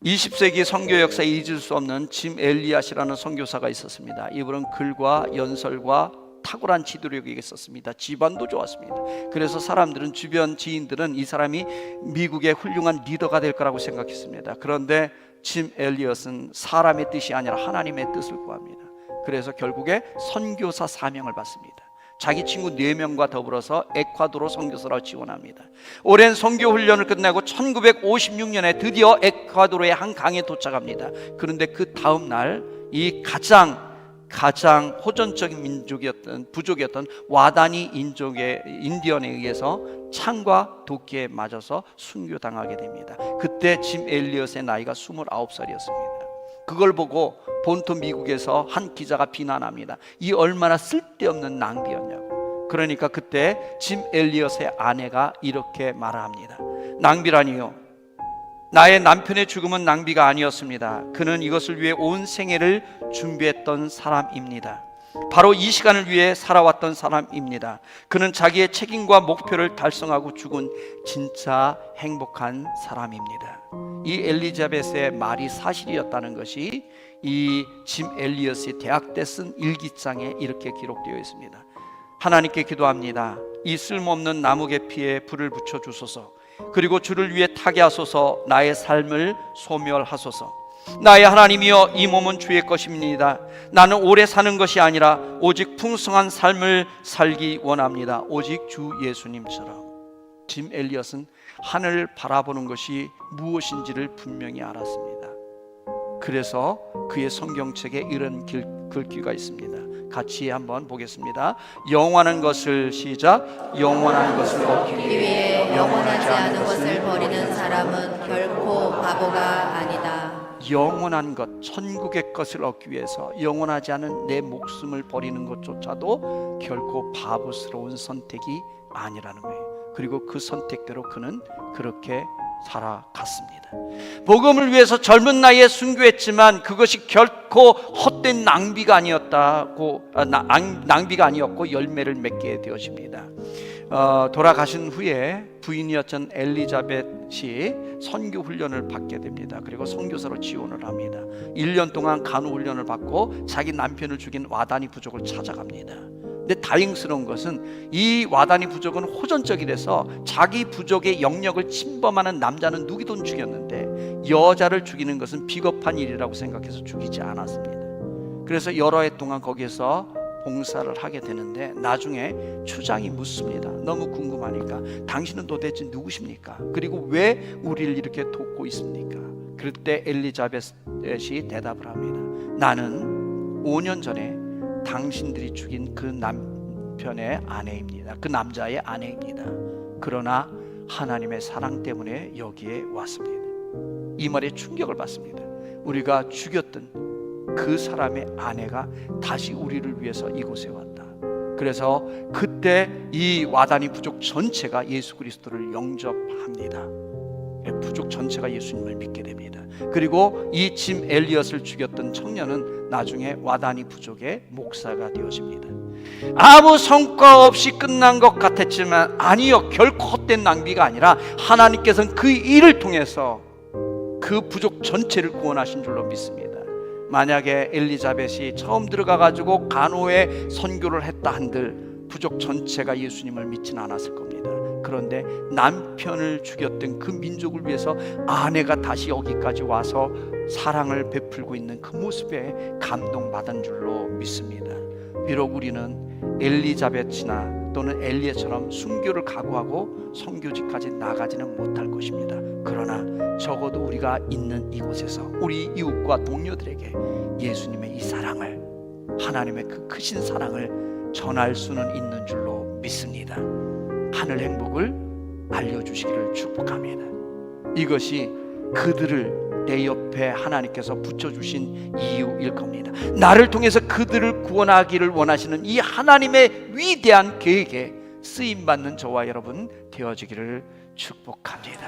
20세기 선교 역사에 잊을 수 없는 짐 엘리엇이라는 선교사가 있었습니다. 이분은 글과 연설과 탁월한 지도력이 있었습니다. 집안도 좋았습니다. 그래서 사람들은, 주변 지인들은 이 사람이 미국의 훌륭한 리더가 될 거라고 생각했습니다. 그런데 짐 엘리엇은 사람의 뜻이 아니라 하나님의 뜻을 구합니다. 그래서 결국에 선교사 사명을 받습니다. 자기 친구 4명과 더불어서 에콰도르 선교사로 지원합니다. 오랜 선교 훈련을 끝내고 1956년에 드디어 에콰도르의 한 강에 도착합니다. 그런데 그 다음 날 이 가장 호전적인 부족이었던 와다니 인디언에 의해서 창과 도끼에 맞아서 순교당하게 됩니다. 그때 짐 엘리엇의 나이가 29살이었습니다. 그걸 보고 본토 미국에서 한 기자가 비난합니다. 이 얼마나 쓸데없는 낭비였냐고. 그러니까 그때 짐 엘리엇의 아내가 이렇게 말합니다. 낭비라니요, 나의 남편의 죽음은 낭비가 아니었습니다. 그는 이것을 위해 온 생애를 준비했던 사람입니다. 바로 이 시간을 위해 살아왔던 사람입니다. 그는 자기의 책임과 목표를 달성하고 죽은 진짜 행복한 사람입니다. 이 엘리자벳의 말이 사실이었다는 것이 이 짐 엘리엇이 대학 때 쓴 일기장에 이렇게 기록되어 있습니다. 하나님께 기도합니다. 이 쓸모없는 나무 계피에 불을 붙여 주소서. 그리고 주를 위해 타게 하소서. 나의 삶을 소멸하소서. 나의 하나님이여, 이 몸은 주의 것입니다. 나는 오래 사는 것이 아니라 오직 풍성한 삶을 살기 원합니다. 오직 주 예수님처럼. 짐 엘리엇은 하늘을 바라보는 것이 무엇인지를 분명히 알았습니다. 그래서 그의 성경책에 이런 글귀가 있습니다. 같이 한번 보겠습니다. 영원한 것을, 시작. 영원한 것을 얻기 위해 영원하지 않은 것을 버리는 사람은 결코 바보가 아니다. 영원한 것, 천국의 것을 얻기 위해서 영원하지 않은 내 목숨을 버리는 것조차도 결코 바보스러운 선택이 아니라는 거예요. 그리고 그 선택대로 그는 그렇게 살아갔습니다. 복음을 위해서 젊은 나이에 순교했지만 그것이 결코 헛된 낭비가 아니었고 열매를 맺게 되어집니다. 돌아가신 후에 부인이었던 엘리자벳이 선교 훈련을 받게 됩니다. 그리고 선교사로 지원을 합니다. 1년 동안 간호 훈련을 받고 자기 남편을 죽인 와다니 부족을 찾아갑니다. 근데 다행스러운 것은 이 와다니 부족은 호전적이라서 자기 부족의 영역을 침범하는 남자는 누구든 죽였는데 여자를 죽이는 것은 비겁한 일이라고 생각해서 죽이지 않았습니다. 그래서 여러 해 동안 거기에서 봉사를 하게 되는데 나중에 추장이 묻습니다. 너무 궁금하니까 당신은 도대체 누구십니까? 그리고 왜 우리를 이렇게 돕고 있습니까? 그럴 때 엘리자벳이 대답을 합니다. 나는 5년 전에 당신들이 죽인 그 남편의 아내입니다. 그 남자의 아내입니다. 그러나 하나님의 사랑 때문에 여기에 왔습니다. 이 말에 충격을 받습니다. 우리가 죽였던 그 사람의 아내가 다시 우리를 위해서 이곳에 왔다. 그래서 그때 이 와다니 부족 전체가 예수 그리스도를 영접합니다. 부족 전체가 예수님을 믿게 됩니다. 그리고 이 짐 엘리엇을 죽였던 청년은 나중에 와다니 부족의 목사가 되어집니다. 아무 성과 없이 끝난 것 같았지만 아니요, 결코 헛된 낭비가 아니라 하나님께서는 그 일을 통해서 그 부족 전체를 구원하신 줄로 믿습니다. 만약에 엘리자벳이 처음 들어가가지고 간호의 선교를 했다 한들 부족 전체가 예수님을 믿지는 않았을 겁니다. 그런데 남편을 죽였던 그 민족을 위해서 아내가 다시 여기까지 와서 사랑을 베풀고 있는 그 모습에 감동받은 줄로 믿습니다. 비록 우리는 엘리자벳이나 또는 엘리야처럼 순교를 각오하고 선교지까지 나가지는 못할 것입니다. 그러나 적어도 우리가 있는 이곳에서 우리 이웃과 동료들에게 예수님의 이 사랑을, 하나님의 그 크신 사랑을 전할 수는 있는 줄로 믿습니다. 하늘 행복을 알려주시기를 축복합니다. 이것이 그들을 내 옆에 하나님께서 붙여주신 이유일 겁니다. 나를 통해서 그들을 구원하기를 원하시는 이 하나님의 위대한 계획에 쓰임받는 저와 여러분 되어지기를 축복합니다.